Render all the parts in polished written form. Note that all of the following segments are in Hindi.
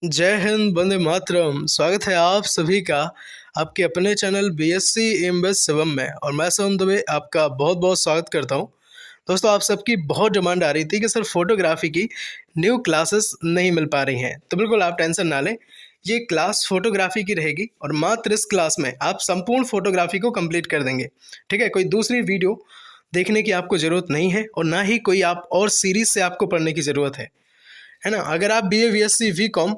जय हिंद, वंदे मातरम। स्वागत है आप सभी का आपके अपने चैनल बीएससी एमबीए शिवम में। और मैं शिवम दुबे आपका बहुत बहुत स्वागत करता हूं। दोस्तों, आप सबकी बहुत डिमांड आ रही थी कि सर फोटोग्राफी की न्यू क्लासेस नहीं मिल पा रही हैं, तो बिल्कुल आप टेंशन ना लें। ये क्लास फोटोग्राफी की रहेगी और मात्र इस क्लास में आप संपूर्ण फोटोग्राफी को कंप्लीट कर देंगे। ठीक है, कोई दूसरी वीडियो देखने की आपको ज़रूरत नहीं है और ना ही कोई आप और सीरीज से आपको पढ़ने की ज़रूरत है ना। अगर आप B A B S C B com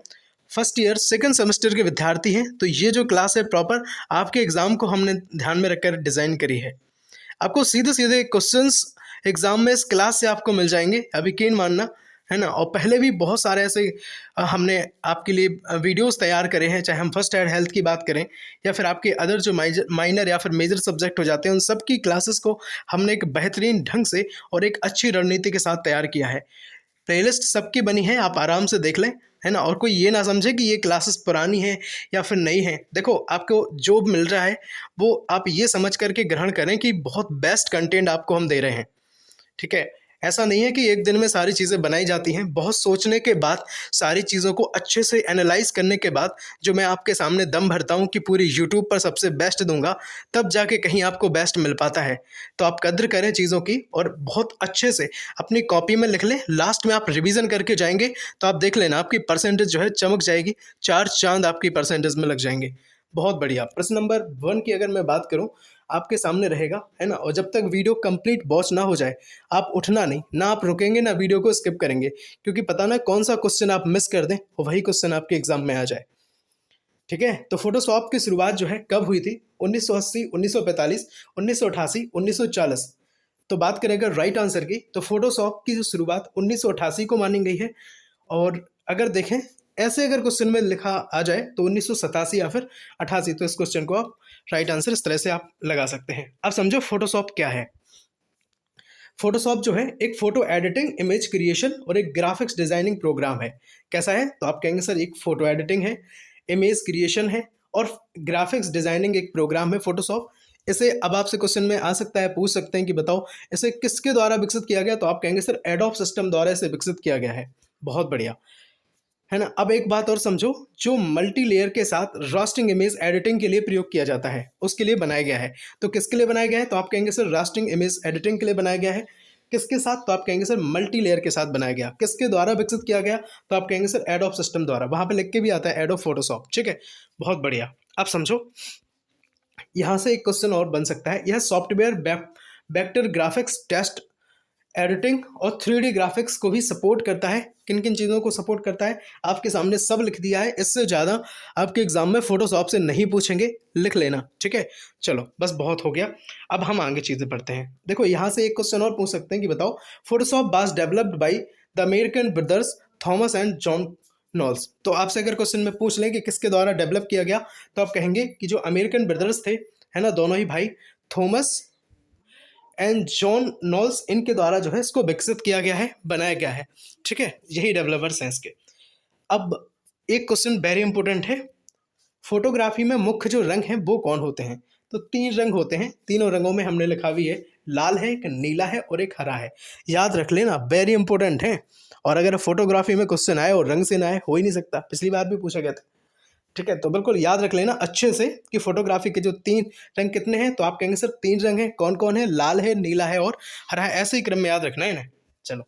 first year second semester के विद्यार्थी हैं तो ये जो क्लास है प्रॉपर आपके एग्ज़ाम को हमने ध्यान में रखकर डिज़ाइन करी है। आपको सीधे सीधे क्वेश्चंस एग्ज़ाम में इस क्लास से आपको मिल जाएंगे, अब यकीन मानना, है ना। और पहले भी बहुत सारे ऐसे हमने आपके लिए वीडियोस तैयार करे हैं, चाहे हम फर्स्ट एड हेल्थ की बात करें या फिर आपके अदर जो माइनर या फिर मेजर सब्जेक्ट हो जाते हैं, उन सब की क्लासेस को हमने एक बेहतरीन ढंग से और एक अच्छी रणनीति के साथ तैयार किया है। प्लेलिस्ट सबकी बनी है, आप आराम से देख लें, है ना। और कोई ये ना समझे कि ये क्लासेस पुरानी हैं या फिर नई हैं। देखो, आपको जो मिल रहा है वो आप ये समझ करके ग्रहण करें कि बहुत बेस्ट कंटेंट आपको हम दे रहे हैं। ठीक है, ऐसा नहीं है कि एक दिन में सारी चीज़ें बनाई जाती हैं। बहुत सोचने के बाद, सारी चीज़ों को अच्छे से एनालाइज करने के बाद जो मैं आपके सामने दम भरता हूँ कि पूरी यूट्यूब पर सबसे बेस्ट दूंगा, तब जाके कहीं आपको बेस्ट मिल पाता है। तो आप कद्र करें चीज़ों की और बहुत अच्छे से अपनी कॉपी में लिख लें। लास्ट में आप रिवीजन करके जाएंगे तो आप देख लेना, आपकी परसेंटेज जो है चमक जाएगी, चार चांद आपकी परसेंटेज में लग जाएंगे। बहुत बढ़िया। प्रश्न नंबर 1 की अगर मैं बात करूं, आपके सामने रहेगा, है ना। और जब तक वीडियो कंप्लीट वॉच ना हो जाए आप उठना नहीं, ना आप रुकेंगे ना वीडियो को स्किप करेंगे, क्योंकि पता ना कौन सा क्वेश्चन आप मिस कर दें और वही क्वेश्चन आपके एग्जाम में आ जाए। ठीक है, तो फोटोशॉप की शुरुआत जो है कब हुई थी? 1980, 1945, 1988, 1940। तो बात करें अगर राइट आंसर की, तो फोटोशॉप की जो शुरुआत 1988 को मानी गई है। और अगर देखें ऐसे अगर क्वेश्चन में लिखा आ जाए तो 1987 या फिर 88, तो इस क्वेश्चन को आप राइट आंसर इस तरह से आप लगा सकते हैं। अब समझो फोटोशॉप क्या है। फोटोशॉप जो है एक फोटो एडिटिंग, इमेज क्रिएशन और एक ग्राफिक्स डिजाइनिंग प्रोग्राम है। कैसा है? तो आप कहेंगे सर एक फोटो एडिटिंग है, इमेज क्रिएशन है और ग्राफिक्स डिजाइनिंग एक प्रोग्राम है फोटोशॉप। इसे अब आपसे क्वेश्चन में आ सकता है, पूछ सकते हैं कि बताओ इसे किसके द्वारा विकसित किया गया, तो आप कहेंगे सर एडोब सिस्टम द्वारा इसे विकसित किया गया है। बहुत बढ़िया, है ना। अब एक बात और समझो, जो मल्टी लेयर के साथ रास्टिंग इमेज एडिटिंग के लिए प्रयोग किया जाता है उसके लिए बनाया गया है। तो किसके लिए बनाया गया है? तो आप कहेंगे सर रास्टिंग इमेज एडिटिंग के लिए बनाया गया है। किसके साथ? तो आप कहेंगे सर मल्टी लेयर के साथ बनाया गया। किसके द्वारा विकसित किया गया? तो आप कहेंगे सर एडोब सिस्टम द्वारा। वहां पे लिख के भी आता है एडोब फोटोशॉप। ठीक है, बहुत बढ़िया। अब समझो, यहां से एक क्वेश्चन और बन सकता है। यह software vector graphics, text editing और 3D ग्राफिक्स को भी सपोर्ट करता है। किन किन चीज़ों को सपोर्ट करता है आपके सामने सब लिख दिया है। इससे ज़्यादा आपके एग्जाम में फोटोशॉप से नहीं पूछेंगे, लिख लेना। ठीक है, चलो बस बहुत हो गया। अब हम आगे चीज़ें पढ़ते हैं। देखो, यहाँ से एक क्वेश्चन और पूछ सकते हैं कि बताओ Photoshop was developed by the American brothers Thomas and John Knolls. तो आपसे अगर क्वेश्चन में पूछ लें कि किसके द्वारा डेवलप किया गया, तो आप कहेंगे कि जो अमेरिकन ब्रदर्स थे, है ना, दोनों ही भाई, थॉमस एंड जॉन नॉल्स, इनके द्वारा जो है इसको विकसित किया गया है, बनाया गया है। ठीक है, यही डेवलपर्स हैं इसके। अब एक क्वेश्चन वेरी इंपॉर्टेंट है, फोटोग्राफी में मुख्य जो रंग हैं वो कौन होते हैं? तो 3 रंग होते हैं। तीनों रंगों में हमने लिखा भी है, लाल है, एक नीला है और एक हरा है। याद रख लेना, वेरी इंपॉर्टेंट है। और अगर फोटोग्राफी में क्वेश्चन आए और रंग से ना आए, हो ही नहीं सकता। पिछली बार भी पूछा गया था। ठीक है, तो बिल्कुल याद रख लेना अच्छे से कि फोटोग्राफी के जो 3 रंग कितने हैं। तो आप कहेंगे सर 3 रंग हैं। कौन कौन है? लाल है, नीला है और हरा है। ऐसे ही क्रम में याद रखना है ना। चलो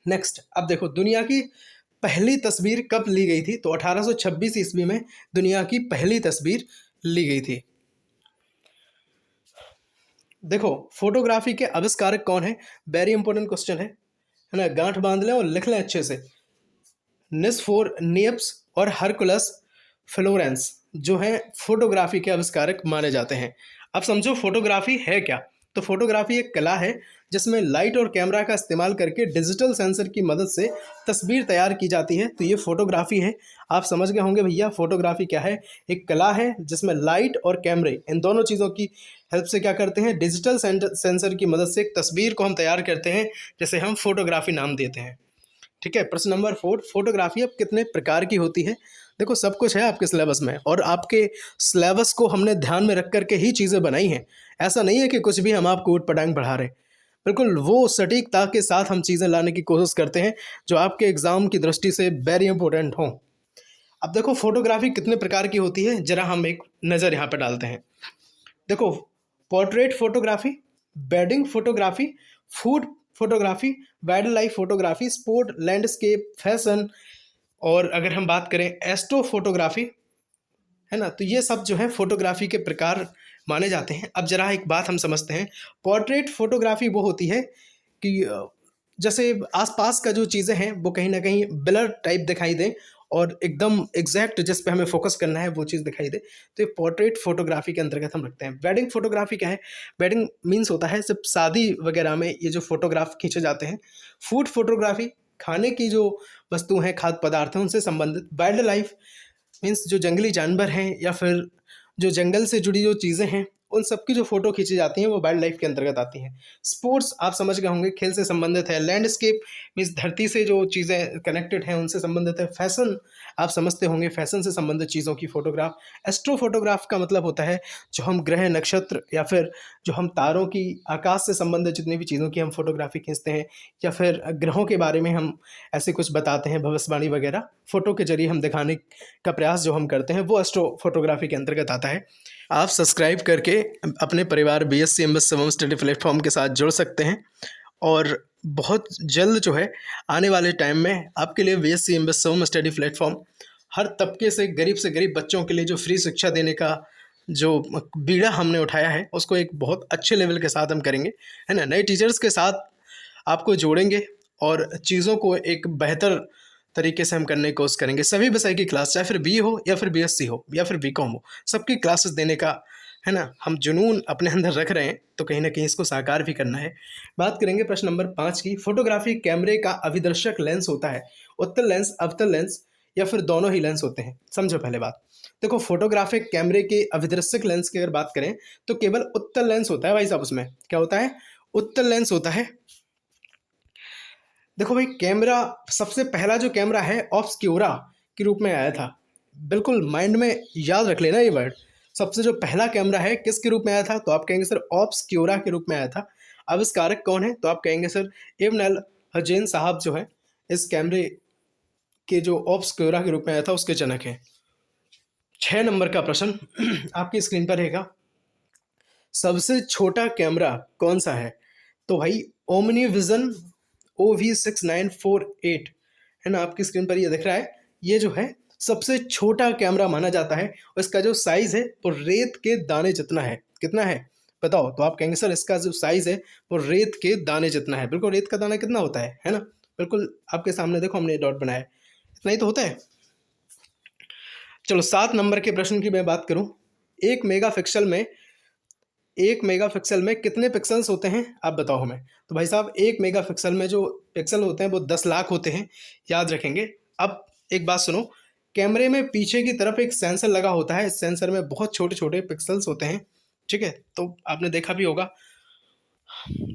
नेक्स्ट, अब देखो दुनिया की पहली तस्वीर कब ली गई थी? तो 1826 ईस्वी में दुनिया की पहली तस्वीर ली गई थी। देखो, फोटोग्राफी के आविष्कारक कौन है? वेरी इंपॉर्टेंट क्वेश्चन है ना। गांठ बांध लें और लिख लें अच्छे से। निस्फोर नियप्स और हरकुलस फ्लोरेंस जो हैं फोटोग्राफी के आविष्कारक माने जाते हैं। अब समझो फोटोग्राफी है क्या। तो फोटोग्राफी एक कला है जिसमें लाइट और कैमरा का इस्तेमाल करके डिजिटल सेंसर की मदद से तस्वीर तैयार की जाती है। तो ये फोटोग्राफी है। आप समझ गए होंगे भैया फोटोग्राफी क्या है। एक कला है जिसमें लाइट और कैमरे, इन दोनों चीज़ों की हेल्प से क्या करते हैं, डिजिटल सेंसर की मदद से एक तस्वीर को हम तैयार करते हैं, जिसे हम फोटोग्राफी नाम देते हैं। ठीक है, प्रश्न नंबर 4, फोटोग्राफी अब कितने प्रकार की होती है? देखो, सब कुछ है आपके सिलेबस में और आपके सिलेबस को हमने ध्यान में रख करके ही चीज़ें बनाई हैं। ऐसा नहीं है कि कुछ भी हम आपको ऊट पटांग पढ़ा रहे। बिल्कुल वो सटीकता के साथ हम चीज़ें लाने की कोशिश करते हैं जो आपके एग्ज़ाम की दृष्टि से वेरी इंपॉर्टेंट हों। अब देखो फोटोग्राफी कितने प्रकार की होती है, ज़रा हम एक नज़र यहाँ पे डालते हैं। देखो, portrait photography, wedding photography, food photography, wild life photography, sport, landscape, fashion, और अगर हम बात करें एस्ट्रो फोटोग्राफी, है ना, तो ये सब जो है फोटोग्राफी के प्रकार माने जाते हैं। अब जरा एक बात हम समझते हैं। पोर्ट्रेट फोटोग्राफी वो होती है कि जैसे आसपास का जो चीज़ें हैं वो कहीं ना कहीं ब्लर टाइप दिखाई दें और एकदम एग्जैक्ट जिस पे हमें फोकस करना है वो चीज़ दिखाई दे, तो ये पोर्ट्रेट फोटोग्राफी के अंतर्गत हम रखते हैं। वेडिंग फोटोग्राफी क्या है? वेडिंग मीन्स होता है सिर्फ शादी वगैरह में ये जो फोटोग्राफ खींचे जाते हैं। फूड फोटोग्राफी, खाने की जो वस्तु हैं, खाद्य पदार्थ हैं, उनसे संबंधित। वाइल्ड लाइफ मीन्स जो जंगली जानवर हैं या फिर जो जंगल से जुड़ी जो चीज़ें हैं उन सब की जो फ़ोटो खींची जाती हैं वो वाइल्ड लाइफ के अंतर्गत आती हैं। स्पोर्ट्स आप समझ गए होंगे, खेल से संबंधित है। लैंडस्केप मीन्स धरती से जो चीज़ें कनेक्टेड हैं उनसे संबंधित है। फैशन आप समझते होंगे, फैशन से संबंधित चीज़ों की फ़ोटोग्राफ। एस्ट्रो फोटोग्राफ का मतलब होता है जो हम ग्रह, नक्षत्र या फिर जो हम तारों की, आकाश से संबंधित जितनी भी चीज़ों की हम फोटोग्राफी खींचते हैं, या फिर ग्रहों के बारे में हम ऐसे कुछ बताते हैं, भविष्यवाणी वगैरह फ़ोटो के जरिए हम दिखाने का प्रयास जो हम करते हैं वो एस्ट्रो फोटोग्राफी के अंतर्गत आता है। आप सब्सक्राइब करके अपने परिवार BSc MS Shivam study platform के साथ जुड़ सकते हैं और बहुत जल्द जो है आने वाले टाइम में आपके लिए BSc MS Shivam study platform हर तबके से गरीब बच्चों के लिए जो फ्री शिक्षा देने का जो बीड़ा हमने उठाया है उसको एक बहुत अच्छे लेवल के साथ हम करेंगे, है ना। नए टीचर्स के साथ आपको जोड़ेंगे और चीज़ों को एक बेहतर तरीके से हम करने की कोशिश करेंगे। सभी विषय की क्लास, चाहे फिर बी हो या फिर बीएससी हो या फिर बीकॉम हो, सबकी क्लासेस देने का, है ना, हम जुनून अपने अंदर रख रहे हैं, तो कहीं ना कहीं इसको साकार भी करना है। बात करेंगे प्रश्न नंबर 5 की। फोटोग्राफी कैमरे का अभिदर्शक लेंस होता है, उत्तल लेंस, अवतल लेंस या फिर दोनों ही लेंस होते हैं? समझो पहले बात। देखो, फोटोग्राफिक कैमरे के अभिदर्शक लेंस की अगर बात करें तो केवल उत्तल लेंस होता है भाई साहब। उसमें क्या होता है? उत्तल लेंस होता है। देखो भाई, कैमरा सबसे पहला जो कैमरा है ऑब्सक्यूरा के रूप में आया था। बिल्कुल माइंड में याद रख लेना ये वर्ड। सबसे जो पहला कैमरा है किसके रूप में आया था? तो आप कहेंगे सर ऑब्सक्यूरा के रूप में आया था। आविष्कारक कौन है? तो आप कहेंगे सर इब्न अल हजैन साहब जो है इस कैमरे के जो ऑब्सक्यूरा के रूप में आया था उसके जनक हैं। 6 नंबर का प्रश्न आपकी स्क्रीन पर रहेगा। सबसे छोटा कैमरा कौन सा है? तो भाई ओमनी विजन OV6948, है ना, आपकी स्क्रीन पर ये दिख रहा है। ये जो है सबसे छोटा कैमरा माना जाता है और इसका जो साइज़ है वो रेत के दाने जितना है। कितना है बताओ? तो आप कहेंगे सर इसका जो साइज़ है वो रेत के दाने जितना है। बिल्कुल, रेत का दाना कितना होता है ना, बिल्कुल आपके सामने देखो हमने डॉट बनाया है, इतना ही तो होता है। चलो 7 नंबर के प्रश्न की मैं बात करूं। 1 मेगापिक्सल में कितने पिक्सल्स होते हैं आप बताओ हमें? तो भाई साहब 1 मेगापिक्सल में जो पिक्सल होते हैं वो 10 लाख होते हैं, याद रखेंगे। अब एक बात सुनो, कैमरे में पीछे की तरफ एक सेंसर लगा होता है, इस सेंसर में बहुत छोटे छोटे पिक्सल्स होते हैं, ठीक है। तो आपने देखा भी होगा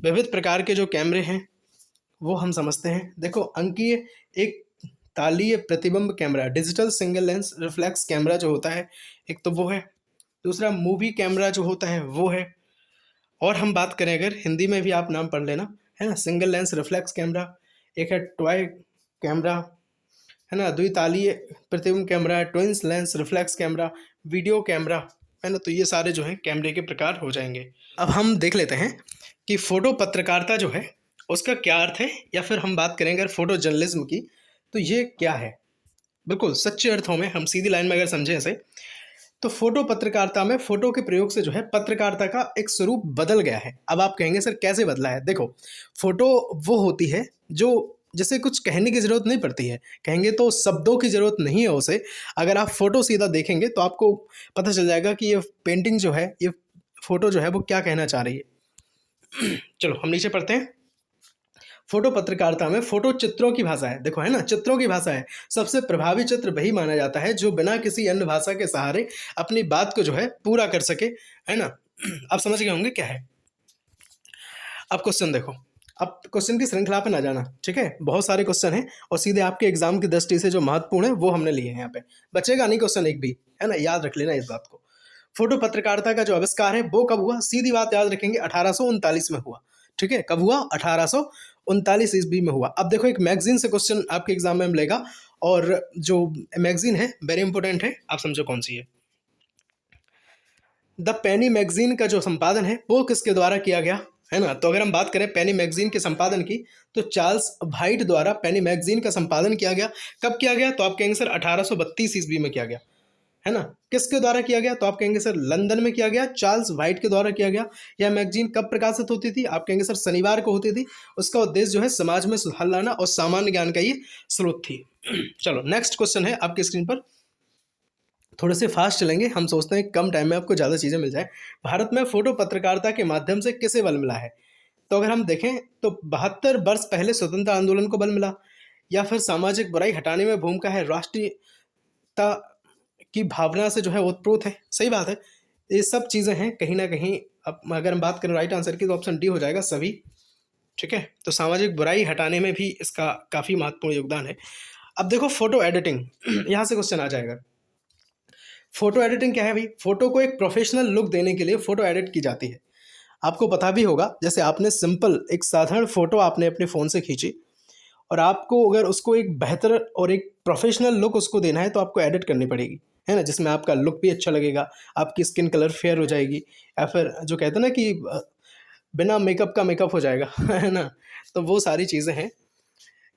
विविध प्रकार के जो कैमरे हैं वो हम समझते हैं। देखो, अंकीय एक तालीय प्रतिबिंब camera, digital single lens reflex camera जो होता है, एक तो वो है। दूसरा मूवी कैमरा जो होता है वो है। और हम बात करें अगर हिंदी में भी आप नाम पढ़ लेना, है ना, सिंगल लेंस रिफ्लेक्स कैमरा, एक है टॉय कैमरा, है ना, द्वितालीय प्रतिबिंब camera, twins lens reflex camera, video camera, है ना। तो ये सारे जो हैं कैमरे के प्रकार हो जाएंगे। अब हम देख लेते हैं कि फ़ोटो पत्रकारिता जो है उसका क्या अर्थ है, या फिर हम बात करें अगर फोटो जर्नलिज्म की तो ये क्या है। बिल्कुल सच्चे अर्थों में हम सीधी लाइन में अगर समझें इसे, तो फोटो पत्रकारिता में फोटो के प्रयोग से जो है पत्रकारिता का एक स्वरूप बदल गया है। अब आप कहेंगे सर कैसे बदला है? देखो, फोटो वो होती है जो जैसे कुछ कहने की ज़रूरत नहीं पड़ती है, कहेंगे तो शब्दों की ज़रूरत नहीं है उसे। अगर आप फोटो सीधा देखेंगे तो आपको पता चल जाएगा कि ये पेंटिंग जो है, ये फोटो जो है वो क्या कहना चाह रही है। चलो हम नीचे पढ़ते हैं। फोटो पत्रकारिता में फोटो चित्रों की भाषा है। देखो, है ना, चित्रों की भाषा है। सबसे प्रभावी चित्र वही माना जाता है जो बिना किसी अन्य भाषा के सहारे अपनी बात को जो है पूरा कर सके, है ना। आप समझ गए होंगे क्या है। अब क्वेश्चन देखो, अब क्वेश्चन की श्रृंखला पे ना जाना, ठीक है। बहुत सारे क्वेश्चन हैं और सीधे आपके एग्जाम की दृष्टि से जो महत्वपूर्ण है वो हमने लिए हैं। यहाँ पे बचेगा नहीं क्वेश्चन एक भी, है ना, याद रख लेना इस बात को। फोटो पत्रकारिता का जो आविष्कार है वो कब हुआ? सीधी बात याद रखेंगे, 1839 में हुआ, ठीक है, कब हुआ? 1839 ईस्वी में हुआ। अब देखो एक मैगजीन से क्वेश्चन आपके एग्जाम में मिलेगा, और जो मैगजीन है वेरी इंपॉर्टेंट है, आप समझो कौन सी है। द पेनी मैगजीन का जो संपादन है वो किसके द्वारा किया गया, है ना? तो अगर हम बात करें पेनी मैगजीन के संपादन की, तो चार्ल्स वाइट द्वारा पेनी मैगजीन का संपादन किया गया। कब किया गया? तो आप कहेंगे सर 1832 ईस्वी में किया गया, है ना? किसके द्वारा किया गया? तो आप कहेंगे सर लंदन में किया गया, चार्ल्स वाइट के द्वारा किया गया। यह मैगजीन कब प्रकाशित होती थी? आप कहेंगे सर शनिवार को होती थी। उसका उद्देश्य जो है समाज में सुधार लाना और सामान्य ज्ञान का ये स्रोत थी। चलो नेक्स्ट क्वेश्चन है आपकी स्क्रीन पर, थोड़े से फास्ट चलेंगे, हम सोचते हैं कम टाइम में आपको ज़्यादा चीज़ें मिल जाए। भारत में फोटो पत्रकारिता के माध्यम से किसे बल मिला है? तो अगर हम देखें तो 72 वर्ष पहले स्वतंत्रता आंदोलन को बल मिला, या फिर सामाजिक बुराई हटाने में भूमिका है, राष्ट्रीयता की भावना से जो है ओतप्रोत है। सही बात है, ये सब चीज़ें हैं कहीं ना कहीं। अब अगर हम बात करें राइट आंसर की, तो ऑप्शन डी हो जाएगा सभी। ठीक है, तो सामाजिक बुराई हटाने में भी इसका काफ़ी महत्वपूर्ण योगदान है। अब देखो फोटो एडिटिंग, यहाँ से क्वेश्चन आ जाएगा। फोटो एडिटिंग क्या है भाई? फोटो को एक प्रोफेशनल लुक देने के लिए फोटो एडिट की जाती है। आपको पता भी होगा, जैसे आपने सिंपल एक साधारण फोटो आपने अपने फ़ोन से खींची, और आपको अगर उसको एक बेहतर और एक प्रोफेशनल लुक उसको देना है, तो आपको एडिट करनी पड़ेगी, है ना? जिसमें आपका लुक भी अच्छा लगेगा, आपकी स्किन कलर फेयर हो जाएगी, या फिर जो कहते हैं ना कि बिना मेकअप का मेकअप हो जाएगा, है ना? तो वो सारी चीज़ें हैं।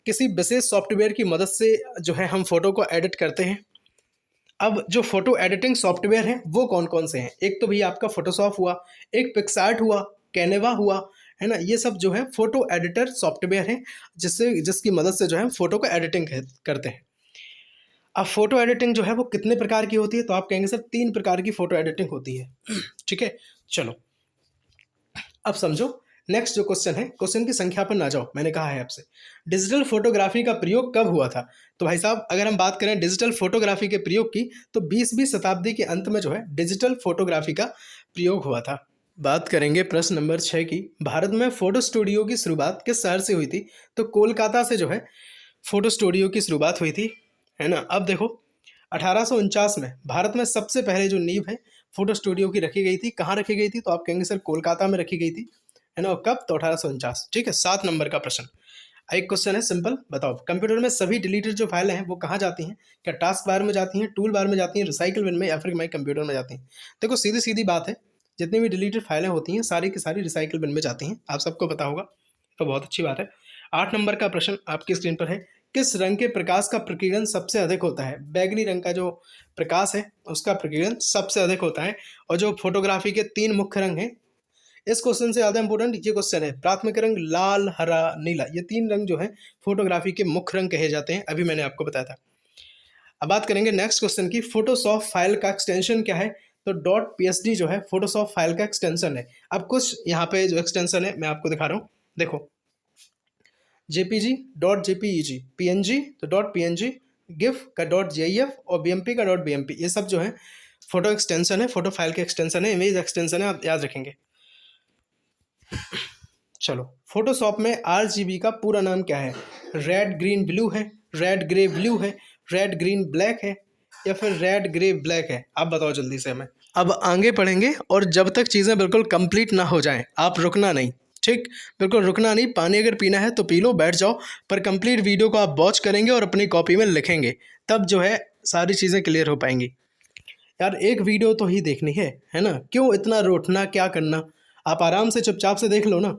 किसी विशेष सॉफ्टवेयर की मदद से जो है हम फोटो को एडिट करते हैं। अब जो फोटो एडिटिंग सॉफ्टवेयर हैं वो कौन कौन से हैं? एक तो भैया आपका फोटोशॉप हुआ, एक पिक्सार्ट हुआ, कैनवा हुआ, है ना? ये सब जो है फोटो एडिटर सॉफ्टवेयर हैं, जिसकी मदद से जो है फोटो को एडिटिंग करते हैं। अब फोटो एडिटिंग जो है वो कितने प्रकार की होती है? तो आप कहेंगे सर 3 प्रकार की फोटो एडिटिंग होती है। ठीक है, चलो अब समझो नेक्स्ट जो क्वेश्चन है, क्वेश्चन की संख्या पर ना जाओ, मैंने कहा है आपसे डिजिटल फोटोग्राफी का प्रयोग कब हुआ था। तो भाई साहब अगर हम बात करें डिजिटल फोटोग्राफी के प्रयोग की, तो 20वीं शताब्दी के अंत में जो है डिजिटल फोटोग्राफी का प्रयोग हुआ था। बात करेंगे प्रश्न नंबर 6 की, भारत में फोटो स्टूडियो की शुरुआत किस शहर से हुई थी? तो कोलकाता से जो है फोटो स्टूडियो की शुरुआत हुई थी, है ना? अब देखो 1849 में भारत में सबसे पहले जो नींव है फोटो स्टूडियो की रखी गई थी, कहाँ रखी गई थी? तो आप कहेंगे सर कोलकाता में रखी गई थी, है ना? और कब? तो 1849। ठीक है, 7 नंबर का प्रश्न। एक क्वेश्चन है सिंपल, बताओ कंप्यूटर में सभी डिलीटेड जो फाइलें हैं वो कहाँ जाती हैं? क्या टास्क बार में जाती हैं, टूल बार में जाती हैं, रिसाइकल बिन में, या फिर माई कंप्यूटर में जाती हैं? देखो सीधी सीधी बात है, जितनी भी डिलीटेड फाइलें होती हैं सारी की सारी रिसाइकल बिन में जाती हैं, आप सबको पता होगा, तो बहुत अच्छी बात है। 8 नंबर का प्रश्न आपकी स्क्रीन पर है, किस रंग के प्रकाश का प्रकीर्णन सबसे अधिक होता है? बैगनी रंग का जो प्रकाश है उसका प्रकीर्णन सबसे अधिक होता है। और जो फोटोग्राफी के 3 मुख्य रंग हैं, इस क्वेश्चन से ज़्यादा इंपॉर्टेंट ये क्वेश्चन है, प्राथमिक रंग लाल, हरा, नीला, ये 3 रंग जो है फोटोग्राफी के मुख्य रंग कहे जाते हैं, अभी मैंने आपको बताया था। अब बात करेंगे नेक्स्ट क्वेश्चन की, फोटोशॉप फाइल का एक्सटेंशन क्या है? तो .psd जो है फोटोशॉप फाइल का एक्सटेंशन है। अब कुछ यहाँ पे जो एक्सटेंशन है मैं आपको दिखा रहा हूँ, देखो JPG, .jpeg, PNG तो .png, GIF का .gif और BMP का .bmp, ये सब जो है फोटो एक्सटेंशन है, फोटो फाइल के एक्सटेंशन है, इमेज एक्सटेंशन है, आप याद रखेंगे। चलो फोटोशॉप में RGB का पूरा नाम क्या है? रेड ग्रीन ब्लू है, रेड ग्रे ब्लू है, रेड ग्रीन ब्लैक है, या फिर रेड ग्रे ब्लैक है? आप बताओ जल्दी से हमें। अब आगे पढ़ेंगे, और जब तक चीज़ें बिल्कुल कंप्लीट ना हो जाएं आप रुकना नहीं, ठीक? बिल्कुल रुकना नहीं, पानी अगर पीना है तो पी लो, बैठ जाओ, पर कंप्लीट वीडियो को आप वॉच करेंगे और अपनी कॉपी में लिखेंगे, तब जो है सारी चीज़ें क्लियर हो पाएंगी। यार एक वीडियो तो ही देखनी है ना? क्यों इतना रोटना, क्या करना? आप आराम से चुपचाप से देख लो ना।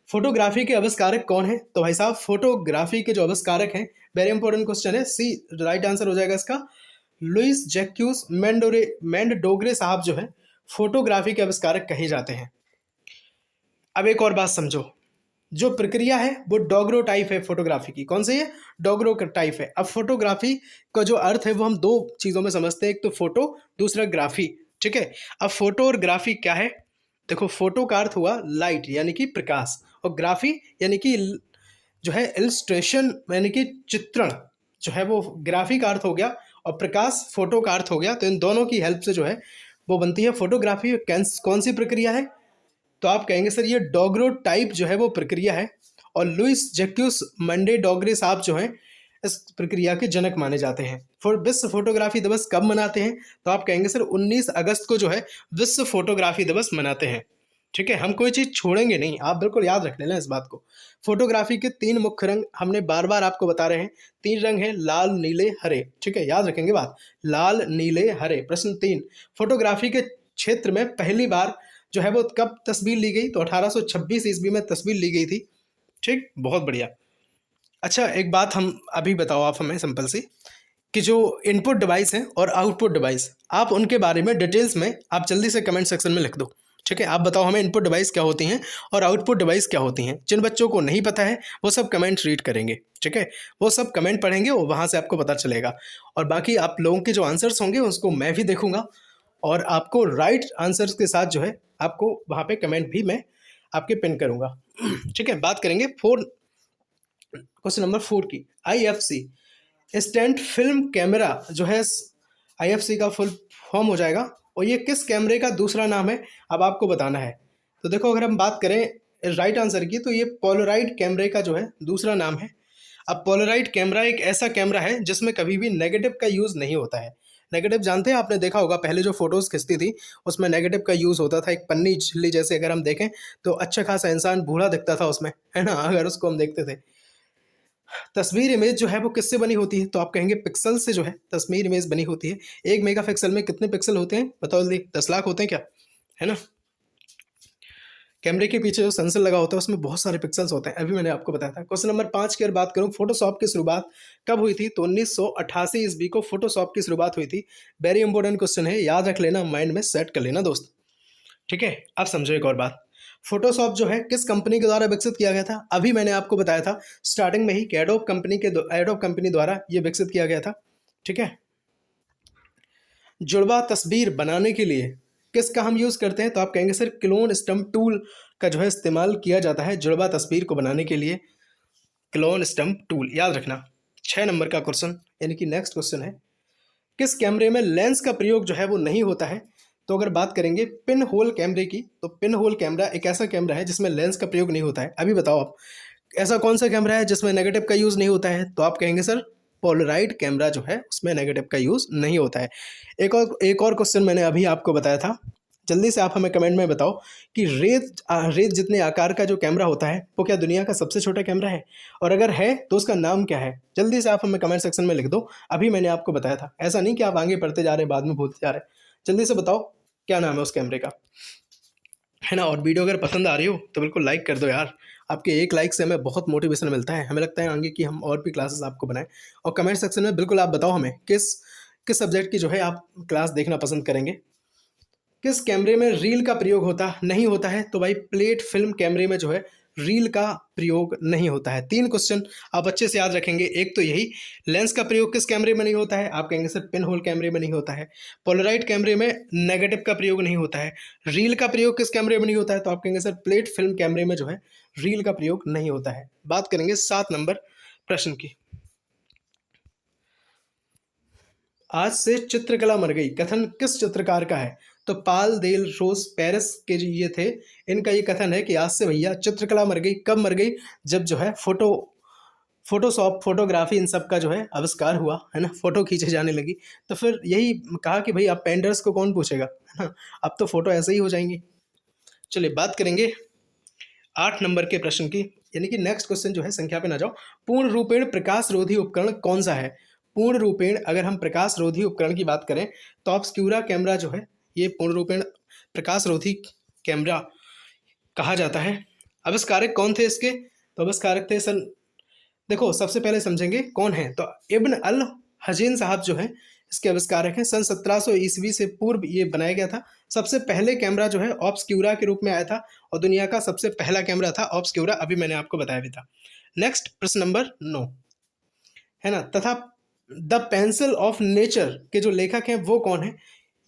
फोटोग्राफी के आविष्कारक कौन है? तो भाई साहब फोटोग्राफी के जो आविष्कारक हैं, वेरी इंपॉर्टेंट क्वेश्चन है, सी राइट आंसर हो जाएगा इसका लुइस जैक्यूस मेंडोग्रे साहब जो है फोटोग्राफी के आविष्कारक कहे जाते हैं। अब एक और बात समझो, जो प्रक्रिया है वो डोगरो टाइप है फोटोग्राफी की, कौन सी है? डोगरो टाइप है। अब फोटोग्राफी का जो अर्थ है वो हम 2 चीज़ों में समझते हैं, एक तो फोटो, दूसरा ग्राफी, ठीक है? अब फोटो और ग्राफी क्या है? देखो फोटो का अर्थ हुआ लाइट यानी कि प्रकाश, और ग्राफी यानी कि जो है इलस्ट्रेशन यानी कि चित्रण, जो है वो ग्राफी का अर्थ हो गया, और प्रकाश फोटो का अर्थ हो गया। तो इन दोनों की हेल्प से जो है वो बनती है फोटोग्राफी। कौन सी प्रक्रिया है? तो आप कहेंगे सर ये डोगरो टाइप जो है वो प्रक्रिया है, और लुइस जैक्यूस मेंडोग्रे साहब जो हैं इस प्रक्रिया के जनक माने जाते हैं। विश्व फोटोग्राफी दिवस कब मनाते हैं? तो आप कहेंगे सर 19 अगस्त को जो है विश्व फोटोग्राफी दिवस मनाते हैं। ठीक है, हम कोई चीज़ छोड़ेंगे नहीं, आप बिल्कुल याद रख लेना इस बात को। फोटोग्राफी के 3 मुख्य रंग हमने बार-बार आपको बता रहे हैं। 3 रंग हैं लाल, नीले, हरे। ठीक है, याद रखेंगे बात। लाल, नीले, हरे। प्रश्न 3, फोटोग्राफी के क्षेत्र में पहली बार जो है वो कब तस्वीर ली गई? तो 1826 ईस्वी में तस्वीर ली गई थी। ठीक, बहुत बढ़िया। अच्छा, एक बात हम अभी बताओ आप हमें सिंपल सी, कि जो इनपुट डिवाइस हैं और आउटपुट डिवाइस, आप उनके बारे में डिटेल्स में आप जल्दी से कमेंट सेक्शन में लिख दो। ठीक है, आप बताओ हमें इनपुट डिवाइस क्या होती हैं और आउटपुट डिवाइस क्या होती हैं। जिन बच्चों को नहीं पता है वो सब कमेंट रीड करेंगे। ठीक है, वो सब कमेंट पढ़ेंगे और वहाँ से आपको पता चलेगा। और बाकी आप लोगों के जो आंसर्स होंगे उसको मैं भी देखूंगा और आपको राइट आंसर्स के साथ जो है आपको वहाँ पे कमेंट भी मैं आपके पिन करूँगा। ठीक है, बात करेंगे क्वेश्चन नंबर 4 की। IFC स्टैंड फिल्म कैमरा जो है IFC का फुल फॉर्म हो जाएगा और ये किस कैमरे का दूसरा नाम है, अब आपको बताना है। तो देखो, अगर हम बात करें राइट आंसर की तो ये पोलराइड कैमरे का जो है दूसरा नाम है। अब पोलराइड कैमरा एक ऐसा कैमरा है जिसमें कभी भी नेगेटिव का यूज़ नहीं होता है। नेगेटिव जानते हैं, आपने देखा होगा पहले जो फोटोज़ खिंचती थी उसमें नेगेटिव का यूज़ होता था। एक पन्नी झिल्ली जैसे अगर हम देखें तो अच्छा खासा इंसान बूढ़ा दिखता था उसमें, है ना, अगर उसको हम देखते थे। तस्वीर इमेज जो है वो किससे बनी होती है? तो आप कहेंगे पिक्सल से जो है तस्वीर इमेज बनी होती है। 1 मेगापिक्सल में कितने पिक्सल होते हैं बताओ जल्दी? 10 लाख होते हैं क्या, है ना? कैमरे के पीछे जो सेंसर लगा होता है उसमें बहुत सारे पिक्सल्स होते हैं, अभी मैंने आपको बताया था। क्वेश्चन नंबर 5 की अगर बात करूं, फोटोशॉप की शुरुआत कब हुई थी? तो 1988 ईस्वी को फोटोशॉप की शुरुआत हुई थी। वेरी इंपॉर्टेंट क्वेश्चन है, याद रख लेना, माइंड में सेट कर लेना दोस्त। ठीक है, अब समझो एक और बात। फोटोशॉप जो है किस कंपनी के द्वारा विकसित किया गया था? अभी मैंने आपको बताया था स्टार्टिंग में ही कि एडोब कंपनी द्वारा ये विकसित किया गया था। ठीक है, जुड़वा तस्वीर बनाने के लिए किसका हम यूज़ करते हैं? तो आप कहेंगे सर क्लोन स्टम्प टूल का जो है इस्तेमाल किया जाता है जुड़वा तस्वीर को बनाने के लिए। क्लोन स्टम्प टूल, याद रखना। 6 नंबर का क्वेश्चन, यानी कि नेक्स्ट क्वेश्चन है, किस कैमरे में लेंस का प्रयोग जो है वो नहीं होता है? तो अगर बात करेंगे पिन होल कैमरे की, तो पिन होल कैमरा एक ऐसा कैमरा है जिसमें लेंस का प्रयोग नहीं होता है। अभी बताओ आप, ऐसा कौन सा कैमरा है जिसमें नेगेटिव का यूज़ नहीं होता है? तो आप कहेंगे सर पोलराइड कैमरा जो है उसमें नेगेटिव का यूज़ नहीं होता है। एक और क्वेश्चन मैंने अभी आपको बताया था, जल्दी से आप हमें कमेंट में बताओ कि रेत जितने आकार का जो कैमरा होता है वो क्या दुनिया का सबसे छोटा कैमरा है? और अगर है तो उसका नाम क्या है? जल्दी से आप हमें कमेंट सेक्शन में लिख दो। अभी मैंने आपको बताया था, ऐसा नहीं कि आप आगे पढ़ते जा रहे हैं बाद में भूलते जा रहे हैं। जल्दी से बताओ क्या नाम है उस कैमरे का, है ना? और वीडियो अगर पसंद आ रही हो तो बिल्कुल लाइक कर दो यार। आपके एक लाइक से हमें बहुत मोटिवेशन मिलता है, हमें लगता है आगे कि हम और भी क्लासेस आपको बनाएं। और कमेंट सेक्शन में बिल्कुल आप बताओ हमें किस किस सब्जेक्ट की जो है आप क्लास देखना पसंद करेंगे। किस कैमरे में रील का प्रयोग नहीं होता है? तो भाई प्लेट फिल्म कैमरे में जो है रील का प्रयोग नहीं होता है। 3 क्वेश्चन आप अच्छे से याद रखेंगे। एक तो यही, लेंस का प्रयोग किस कैमरे में नहीं होता है? आप कहेंगे सर पिन होल कैमरे में नहीं होता है। पोलराइड कैमरे में नेगेटिव का प्रयोग नहीं होता है। रील का प्रयोग किस कैमरे में नहीं होता है? तो आप कहेंगे सर प्लेट फिल्म कैमरे में जो है रील का प्रयोग नहीं होता है। बात करेंगे 7 नंबर प्रश्न की। आज से चित्रकला मर गई कथन किस चित्रकार का है? तो पाल देल रोज पेरिस के जो ये थे, इनका ये कथन है कि आज से भैया चित्रकला मर गई। कब मर गई? जब जो है फोटोशॉप, फोटोग्राफी, इन सब का जो है आविष्कार हुआ, है ना, फोटो खींचे जाने लगी। तो फिर यही कहा कि भाई अब पेंटर्स को कौन पूछेगा, है ना, अब तो फोटो ऐसे ही हो जाएंगी। चलिए बात करेंगे 8 नंबर के प्रश्न की, यानी कि नेक्स्ट क्वेश्चन जो है, संख्या पे ना जाओ। पूर्ण रूपेण प्रकाश रोधी उपकरण कौन सा है? पूर्ण रूपेण अगर हम प्रकाश रोधी उपकरण की बात करें तो ऑब्सक्यूरा कैमरा जो है ये पूर्ण रूपेण प्रकाश रोधी कैमरा कहा जाता है। आविष्कारक कौन थे इसके? तो आविष्कारक थे सन, देखो सबसे पहले समझेंगे कौन है, तो इब्न अल हजीन साहब जो है इसके आविष्कारक हैं। सन 1700 ईस्वी से पूर्व ये बनाया गया था। सबसे पहले कैमरा जो है ऑब्सक्यूरा के रूप में आया था और दुनिया का सबसे पहला कैमरा था ऑब्सक्यूरा, अभी मैंने आपको बताया भी था। नेक्स्ट प्रश्न नंबर 9, है ना, तथा द पेंसिल ऑफ नेचर के जो लेखक हैं वो कौन है?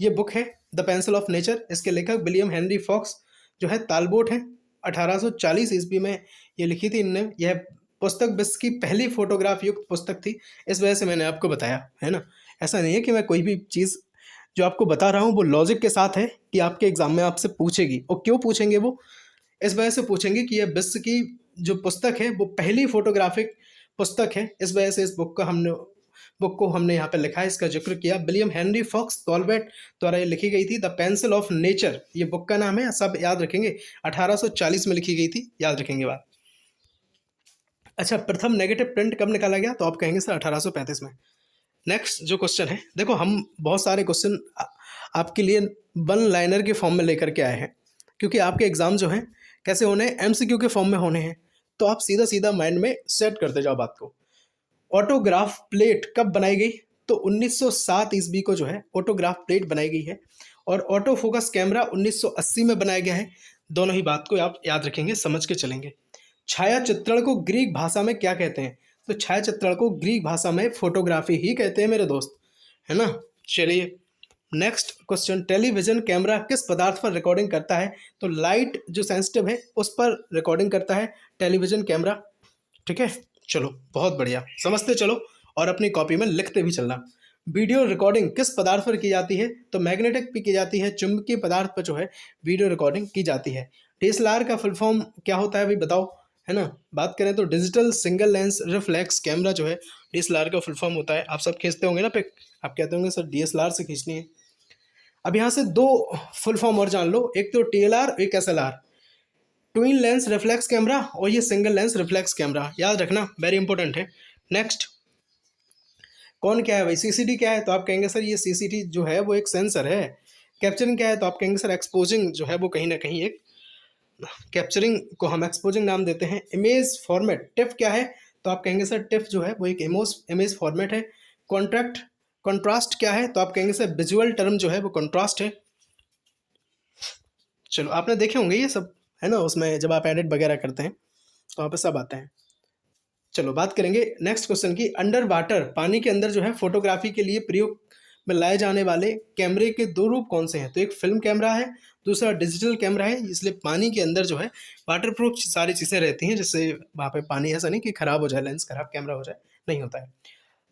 ये बुक है द पेंसिल ऑफ नेचर, इसके लेखक विलियम हेनरी फॉक्स जो है तालबोट हैं। 1840 ईस्वी में ये लिखी थी इनने। यह पुस्तक विश्व की पहली फोटोग्राफ युक्त पुस्तक थी, इस वजह से मैंने आपको बताया, है ना। ऐसा नहीं है कि मैं कोई भी चीज़ जो आपको बता रहा हूँ वो लॉजिक के साथ है कि आपके एग्जाम में आपसे पूछेगी, और क्यों पूछेंगे वो इस वजह से पूछेंगे कि यह विश्व की जो पुस्तक है वो पहली फोटोग्राफिक पुस्तक है, इस वजह से इस बुक का हमने बुक को हमने यहाँ पे लिखा है, इसका जिक्र किया। विलियम हेनरी फॉक्स टॉलबट द्वारा ये लिखी गई थी। द पेंसिल ऑफ नेचर ये बुक का नाम है, सब याद रखेंगे। 1840 में लिखी गई थी, याद रखेंगे बात। अच्छा, प्रथम नेगेटिव प्रिंट कब निकाला गया? तो आप कहेंगे सर 1835 में। नेक्स्ट जो क्वेश्चन है, देखो हम बहुत सारे क्वेश्चन आपके लिए वन लाइनर के फॉर्म में लेकर के आए हैं, क्योंकि आपके एग्जाम जो हैं कैसे होने हैं, एमसीक्यू के फॉर्म में होने हैं। तो आप सीधा सीधा माइंड में सेट करते जाओ बात को। ऑटोग्राफ प्लेट कब बनाई गई? तो 1907 ईस्वी को जो है ऑटोग्राफ प्लेट बनाई गई है। और ऑटो फोकस कैमरा 1980 में बनाया गया है। दोनों ही बात को आप याद रखेंगे, समझ के चलेंगे। छाया चित्रण को ग्रीक भाषा में क्या कहते हैं? तो छाया चित्रण को ग्रीक भाषा में फोटोग्राफी ही कहते हैं मेरे दोस्त, है ना। चलिए नेक्स्ट क्वेश्चन, टेलीविजन कैमरा किस पदार्थ पर रिकॉर्डिंग करता है? तो लाइट जो सेंसिटिव है उस पर रिकॉर्डिंग करता है टेलीविजन कैमरा। ठीक है, चलो बहुत बढ़िया, समझते चलो और अपनी कॉपी में लिखते भी चलना। वीडियो रिकॉर्डिंग किस पदार्थ पर की जाती है? तो मैग्नेटिक पे की जाती है, चुंबकीय पदार्थ पर जो है वीडियो रिकॉर्डिंग की जाती है। डीएसएलआर का फुल फॉर्म क्या होता है भाई बताओ, है ना। बात करें तो digital single lens reflex camera जो है डीएसएलआर का फुल फॉर्म होता है। आप सब खींचते होंगे ना पिक, आप कहते होंगे सर डीएसएलआर से खींचनी है। अब यहाँ से दो फुल फॉर्म और जान लो, एक तो टीएलआर, एक SLR, twin lens reflex camera, और ये सिंगल लेंस रिफ्लेक्स कैमरा, याद रखना, वेरी इंपॉर्टेंट है। नेक्स्ट कौन क्या है भाई? सीसीडी क्या है? तो आप कहेंगे सर ये सीसीडी जो है वो एक सेंसर है। कैप्चरिंग क्या है? तो आप कहेंगे सर एक्सपोजिंग जो है वो कहीं ना कहीं एक, कैप्चरिंग को हम एक्सपोजिंग नाम देते हैं। इमेज फॉर्मेट टिफ क्या है? तो आप कहेंगे सर टिफ जो है वो एक इमेज फॉर्मेट है। कॉन्ट्रास्ट क्या है? तो आप कहेंगे सर विजुअल टर्म जो है वो कॉन्ट्रास्ट है। चलो आपने देखे होंगे ये सब, है ना, उसमें जब आप एडिट वगैरह करते हैं तो वहाँ पे सब आते हैं। चलो बात करेंगे नेक्स्ट क्वेश्चन की, अंडर वाटर पानी के अंदर जो है फोटोग्राफी के लिए प्रयोग में लाए जाने वाले कैमरे के दो रूप कौन से हैं? तो एक फिल्म कैमरा है, दूसरा डिजिटल कैमरा है। इसलिए पानी के अंदर जो है वाटर प्रूफ सारी चीज़ें रहती हैं, जिससे वहाँ पे पानी ऐसा नहीं कि खराब हो जाए, लेंस खराब, कैमरा हो जाए, नहीं होता है।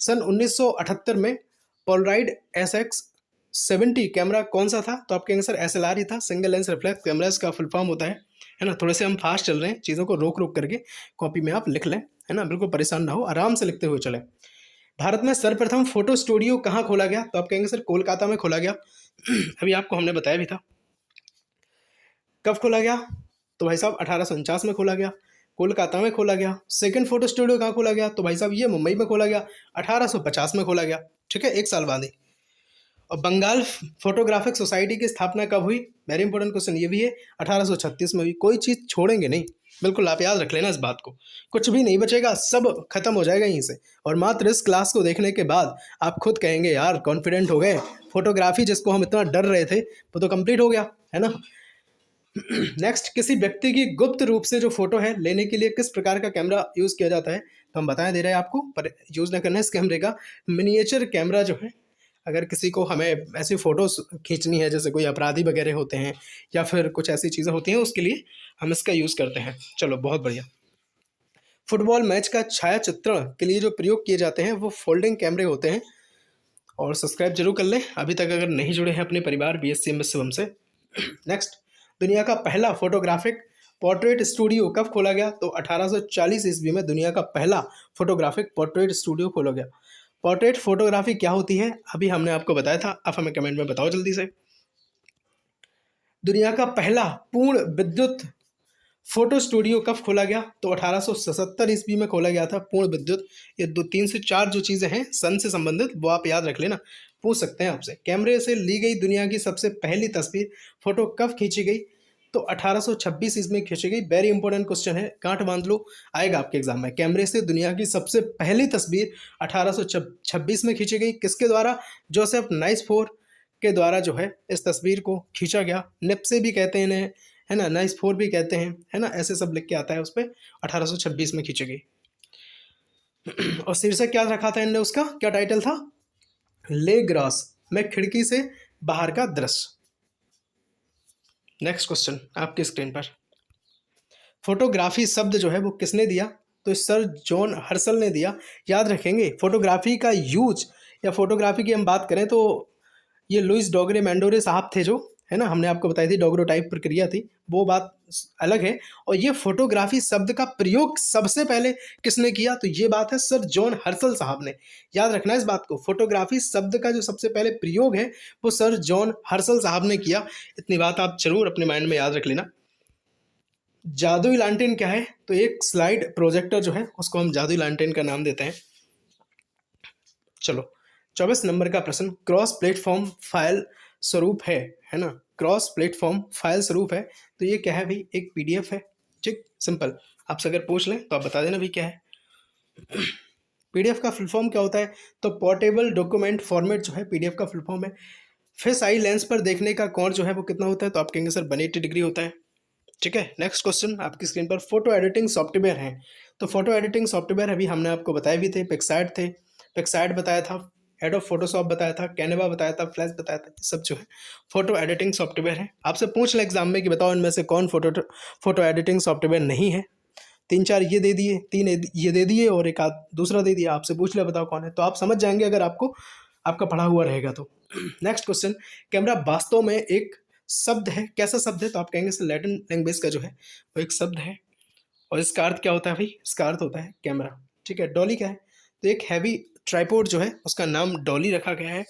सन 1978 में पोलराइड SX70 कैमरा कौन सा था? तो आप कहेंगे सर SLR ही था, सिंगल लेंस रिफ्लेक्स कैमरा इसका फुल फॉर्म होता है ना। थोड़े से हम फास्ट चल रहे हैं, चीज़ों को रोक रोक करके कॉपी में आप लिख लें, है ना, बिल्कुल परेशान ना हो, आराम से लिखते हुए चलें। भारत में सर्वप्रथम फोटो स्टूडियो कहाँ खोला गया? तो आप कहेंगे सर कोलकाता में खोला गया। अभी आपको हमने बताया भी था। कब खोला गया? तो भाई साहब 1849 में खोला गया, कोलकाता में खोला गया। सेकंड फोटो स्टूडियो कहाँ खोला गया? तो भाई साहब ये मुंबई में खोला गया, 1850 में खोला गया। ठीक है, एक साल बाद ही। और बंगाल फोटोग्राफिक सोसाइटी की स्थापना कब हुई? वेरी इंपॉर्टेंट क्वेश्चन ये भी है, 1836 में हुई। कोई चीज़ छोड़ेंगे नहीं, बिल्कुल आप याद रख लेना इस बात को, कुछ भी नहीं बचेगा, सब खत्म हो जाएगा यहीं से। और मात्र इस क्लास को देखने के बाद आप खुद कहेंगे यार कॉन्फिडेंट हो गए, फोटोग्राफी जिसको हम इतना डर रहे थे वो तो कंप्लीट हो गया, है ना। नेक्स्ट, किसी व्यक्ति की गुप्त रूप से जो फोटो है लेने के लिए किस प्रकार का कैमरा यूज़ किया जाता है? तो हम बताया दे रहे हैं आपको, पर यूज़ ना करना है इस कैमरे का। मिनिएचर कैमरा जो है, अगर किसी को हमें ऐसी फ़ोटोज़ खींचनी है, जैसे कोई अपराधी वगैरह होते हैं या फिर कुछ ऐसी चीज़ें होती हैं, उसके लिए हम इसका यूज़ करते हैं। चलो बहुत बढ़िया। फुटबॉल मैच का छाया चित्रण के लिए जो प्रयोग किए जाते हैं वो फोल्डिंग कैमरे होते हैं। और सब्सक्राइब जरूर कर लें अभी तक अगर नहीं जुड़े हैं अपने परिवार BSc MS शिवम से। नेक्स्ट, दुनिया का पहला फोटोग्राफिक पोर्ट्रेट स्टूडियो कब खोला गया? तो 1840 ईस्वी में दुनिया का पहला फोटोग्राफिक पोर्ट्रेट स्टूडियो खोला गया। पोर्ट्रेट फोटोग्राफी क्या होती है अभी हमने आपको बताया था, आप हमें कमेंट में बताओ जल्दी से। दुनिया का पहला पूर्ण विद्युत फोटो स्टूडियो कब खोला गया? तो 1877 ईस्वी में खोला गया था, पूर्ण विद्युत। ये 3 से 4 जो चीज़ें हैं सन से संबंधित वो आप याद रख लेना, पूछ सकते हैं आपसे। कैमरे से ली गई दुनिया की सबसे पहली तस्वीर फोटो कब खींची गई? तो 1826 ईस्वी में खींची गई। वेरी इंपॉर्टेंट क्वेश्चन है, गांठ बांध लो, आएगा आपके एग्जाम में। कैमरे से दुनिया की सबसे पहली तस्वीर 1826 में खींची गई, किसके द्वारा? जोसेफ नाइसफोर के द्वारा जो है इस तस्वीर को खींचा गया। निप्से भी कहते हैं इन्हें, है ना, नाइसफोर भी कहते हैं, है ना, ऐसे सब लिख के आता है उस पर। 1826 में खींची गई। और शीर्षक क्या रखा था इनने, उसका क्या टाइटल था? ले ग्रास में खिड़की से बाहर का दृश्य। नेक्स्ट क्वेश्चन आपकी स्क्रीन पर, फोटोग्राफी शब्द जो है वो किसने दिया? तो सर जॉन हर्सल ने दिया। याद रखेंगे फोटोग्राफी का यूज या फोटोग्राफी की हम बात करें तो ये लुइस डॉगरे मेंडोरे साहब थे जो, है ना, हमने आपको बताई थी डोगरोटाइप प्रक्रिया थी, वो बात अलग है। और ये फोटोग्राफी शब्द का प्रयोग सबसे पहले किसने किया, तो ये बात है सर जॉन हर्सल साहब ने। याद रखना इस बात को, फोटोग्राफी शब्द का जो सबसे पहले प्रयोग है वो सर जॉन हर्सल साहब ने किया। इतनी बात आप जरूर अपने माइंड में याद रख लेना। जादुई लालटेन क्या है, तो एक स्लाइड प्रोजेक्टर जो है उसको हम जादुई लालटेन का नाम देते हैं। चलो 24 नंबर का प्रश्न, क्रॉस प्लेटफॉर्म फाइल स्वरूप है ना, क्रॉस प्लेटफॉर्म फाइल स्वरूप है, तो ये क्या है भाई, एक पीडीएफ है। ठीक, सिंपल। आपसे अगर पूछ लें तो आप बता देना भाई क्या है। पीडीएफ का फुल फॉर्म क्या होता है, तो पोर्टेबल डॉक्यूमेंट फॉर्मेट जो है पीडीएफ का फुल फॉर्म है। फिश आई लेंस पर देखने का कोण जो है वो कितना होता है, तो आप कहेंगे सर 180 डिग्री होता है। ठीक है, नेक्स्ट क्वेश्चन आपकी स्क्रीन पर, फोटो एडिटिंग सॉफ्टवेयर है, तो फोटो एडिटिंग सॉफ्टवेयर अभी हमने आपको बताए भी थे, पिक्सार्ट बताया था, एडोब फोटोशॉप बताया था, कैनवा बताया था, फ्लैश बताया था, सब जो है फोटो एडिटिंग सॉफ्टवेयर है। आपसे पूछ लें एग्जाम में कि बताओ इनमें से कौन फोटो एडिटिंग सॉफ्टवेयर नहीं है। 3-4 ये दे दिए, 3 ये दे दिए और एक आध दूसरा दे दिया, आपसे पूछ ले बताओ कौन है, तो आप समझ जाएंगे अगर आपको आपका पढ़ा हुआ रहेगा तो। नेक्स्ट क्वेश्चन, कैमरा वास्तव में एक शब्द है, कैसा शब्द है, तो आप कहेंगे सर लैटिन लैंग्वेज का जो है वो एक शब्द है, और इसका अर्थ क्या होता है भाई, इसका अर्थ होता है कैमरा। ठीक है, डॉली क्या है, तो एक हैवी ट्राइपॉड जो है उसका नाम डॉली रखा गया है।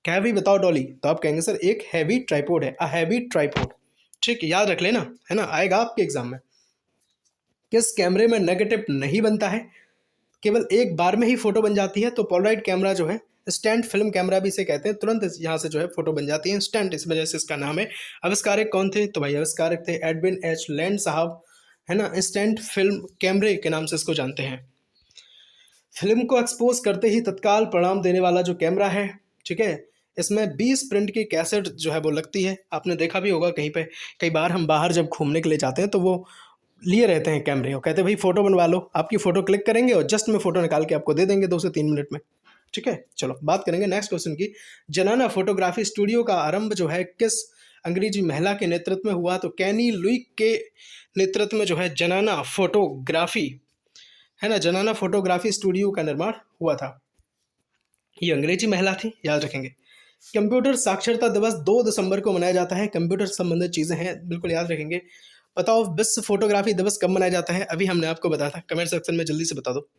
क्या है भाई बताओ डॉली, तो आप कहेंगे सर एक हैवी ट्राइपॉड है, अ हैवी ट्राइपॉड। ठीक, याद रख लेना, है ना, आएगा आपके एग्जाम में। किस कैमरे में नेगेटिव नहीं बनता है, केवल एक बार में ही फोटो बन जाती है, तो पोलराइड कैमरा जो है, स्टैंड फिल्म कैमरा भी इसे कहते हैं, तुरंत यहाँ से जो है फोटो बन जाती है, स्टैंड इस वजह से इसका नाम है। आविष्कारक कौन थे, तो भाई आविष्कारक थे एडविन एच लैंड साहब, है ना, स्टैंड फिल्म कैमरे के नाम से इसको जानते हैं। फिल्म को एक्सपोज करते ही तत्काल परिणाम देने वाला जो कैमरा है, ठीक है, इसमें 20 प्रिंट की कैसेट जो है वो लगती है। आपने देखा भी होगा कहीं पे, कई बार हम बाहर जब घूमने के लिए जाते हैं तो वो लिए रहते हैं कैमरे और कहते हैं भाई फ़ोटो बनवा लो, आपकी फ़ोटो क्लिक करेंगे और जस्ट में फ़ोटो निकाल के आपको दे देंगे 2 से 3 मिनट में। ठीक है, चलो बात करेंगे नेक्स्ट क्वेश्चन की। जनाना फोटोग्राफी स्टूडियो का आरंभ जो है किस अंग्रेजी महिला के नेतृत्व में हुआ, तो कैनी लुइक के नेतृत्व में जो है जनाना फोटोग्राफी, है ना, जनाना फोटोग्राफी स्टूडियो का निर्माण हुआ था। ये अंग्रेजी महिला थी, याद रखेंगे। कंप्यूटर साक्षरता दिवस 2 दिसंबर को मनाया जाता है, कंप्यूटर से संबंधित चीज़ें हैं, बिल्कुल याद रखेंगे। बताओ विश्व फोटोग्राफी दिवस कब मनाया जाता है, अभी हमने आपको बताया था, कमेंट सेक्शन में जल्दी से बता दो।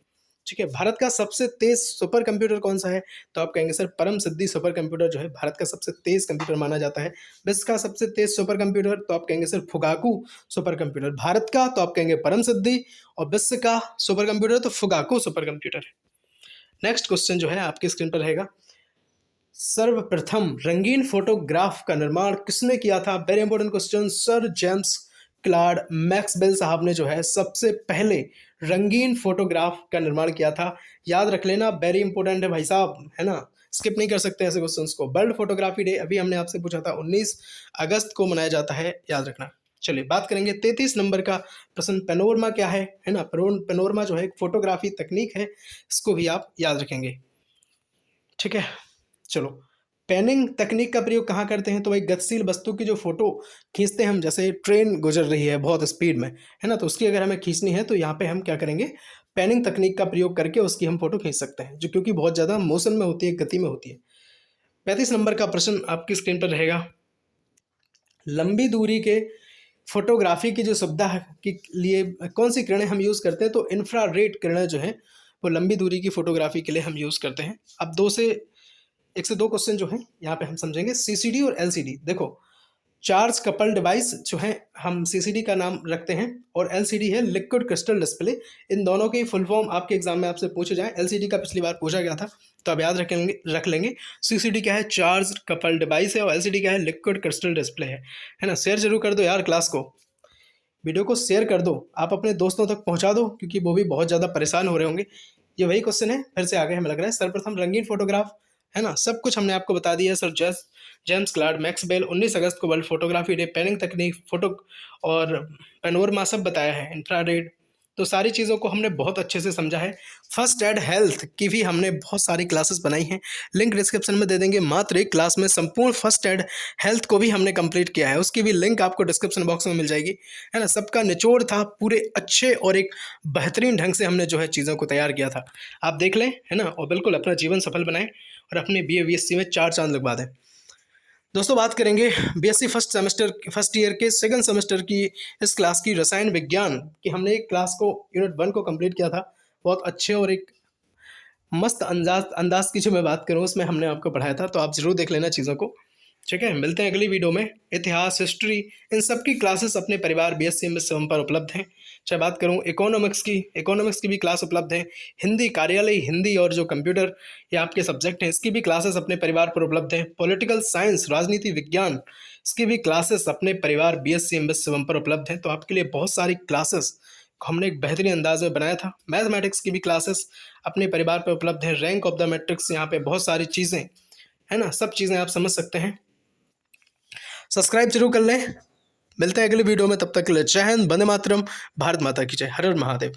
ठीक है, भारत का सबसे तेज सुपर कंप्यूटर कौन सा है, तो आप कहेंगे सर परम सिद्धि सुपर कंप्यूटर जो है भारत का सबसे तेज कंप्यूटर माना जाता है। विश्व का सबसे तेज सुपर कंप्यूटर, तो आप कहेंगे sir Fugaku super computer. Bharat का, तो आप कहेंगे परम सिद्धि, और विश्व का सुपर कंप्यूटर तो फुगाकू सुपर कंप्यूटर है। नेक्स्ट क्वेश्चन जो है आपकी स्क्रीन पर रहेगा, सर्वप्रथम रंगीन फोटोग्राफ का निर्माण किसने किया था, very important question. Sir James clad Maxwell साहब ने जो है सबसे पहले रंगीन फोटोग्राफ का निर्माण किया था, याद रख लेना, वेरी इंपॉर्टेंट है भाई साहब, है ना, स्किप नहीं कर सकते ऐसे क्वेश्चंस को। वर्ल्ड फोटोग्राफी डे अभी हमने आपसे पूछा था 19 अगस्त को मनाया जाता है, याद रखना। चलिए बात करेंगे 33 नंबर का प्रश्न, पेनोरमा क्या है ना, पेनोरमा जो है एक फोटोग्राफी तकनीक है, इसको भी आप याद रखेंगे। ठीक है, चलो पैनिंग तकनीक का प्रयोग कहाँ करते हैं, तो भाई गतिशील वस्तु की जो फोटो खींचते हैं हम, जैसे ट्रेन गुजर रही है बहुत स्पीड में, है ना, तो उसकी अगर हमें खींचनी है तो यहाँ पे हम क्या करेंगे, पैनिंग तकनीक का प्रयोग करके उसकी हम फोटो खींच सकते हैं, जो क्योंकि बहुत ज़्यादा मोशन में होती है, गति में होती है। 35 नंबर का प्रश्न आपकी स्क्रीन पर रहेगा, लंबी दूरी के फोटोग्राफी की जो सुविधा के लिए कौन सी किरणें हम यूज़ करते हैं, तो इंफ्रारेड किरणें जो है वो लंबी दूरी की फोटोग्राफी के लिए हम यूज़ करते हैं। अब 1 से 2 क्वेश्चन जो है यहाँ पे हम समझेंगे, सीसीडी और एलसीडी। देखो चार्ज कपल डिवाइस जो है हम सीसीडी का नाम रखते हैं, और एलसीडी है लिक्विड क्रिस्टल डिस्प्ले। इन दोनों की फुल फॉर्म आपके एग्जाम में आपसे पूछे जाए, एलसीडी का पिछली बार पूछा गया था तो आप याद रख लेंगे। सीसीडी क्या है, चार्ज कपल डिवाइस है, और एलसीडी क्या है, लिक्विड क्रिस्टल डिस्प्ले है ना। शेयर जरूर कर दो यार क्लास को, वीडियो को शेयर कर दो, आप अपने दोस्तों तक पहुंचा दो, क्योंकि वो भी बहुत ज़्यादा परेशान हो रहे होंगे। ये वही क्वेश्चन है, फिर से आगे हमें लग रहा है। सर्वप्रथम रंगीन फोटोग्राफ, है ना, सब कुछ हमने आपको बता दिया। सर जेम्स क्लाड मैक्सवेल, 19 अगस्त को वर्ल्ड फोटोग्राफी डे, पैनिंग तकनीक, फोटो और पेनोरमा सब बताया है, इंफ्रारेड, तो सारी चीज़ों को हमने बहुत अच्छे से समझा है। फर्स्ट एड हेल्थ की भी हमने बहुत सारी क्लासेस बनाई हैं, लिंक डिस्क्रिप्शन में दे देंगे। मात्र एक क्लास में संपूर्ण फर्स्ट एड हेल्थ को भी हमने कंप्लीट किया है, उसकी भी लिंक आपको डिस्क्रिप्शन बॉक्स में मिल जाएगी, है ना। सबका निचोड़ था, पूरे अच्छे और एक बेहतरीन ढंग से हमने जो है चीज़ों को तैयार किया था, आप देख लें, है ना, और बिल्कुल अपना जीवन सफल बनाएं और अपने BA BSc में 4 चांद लगवा दें। दोस्तों बात करेंगे बीएससी फर्स्ट ईयर के सेकंड सेमेस्टर की इस क्लास की रसायन विज्ञान की। हमने एक क्लास को यूनिट 1 को कंप्लीट किया था। बहुत अच्छे और एक मस्त अंदाज की जो मैं बात करूँ उसमें हमने आपको पढ़ाया था, तो आप ज़रूर देख लेना चीज़ों को। ठीक है, मिलते हैं अगली वीडियो में। इतिहास, हिस्ट्री, इन सब की क्लासेस अपने परिवार बीएससी एमएस सेवन पर उपलब्ध हैं। चाहे बात करूं इकोनॉमिक्स की भी क्लास उपलब्ध है। हिंदी, कार्यालय हिंदी और जो कंप्यूटर या आपके सब्जेक्ट हैं इसकी भी क्लासेस अपने परिवार पर उपलब्ध है। पॉलिटिकल साइंस, राजनीति विज्ञान, इसकी भी क्लासेस अपने परिवार बीएससी एमएस सेवन पर उपलब्ध हैं। तो आपके लिए बहुत सारी क्लासेस हमने एक बेहतरीन अंदाज में बनाया था। मैथमेटिक्स की भी क्लासेस अपने परिवार पर उपलब्ध है। रैंक ऑफ द मैट्रिक्स, यहाँ पे बहुत सारी चीज़ें है ना, सब चीज़ें आप समझ सकते हैं। सब्सक्राइब जरूर कर लें। मिलते हैं अगले वीडियो में, तब तक के लिए जय हिंद, वंदे मातरम, भारत माता की जय, हर हर महादेव।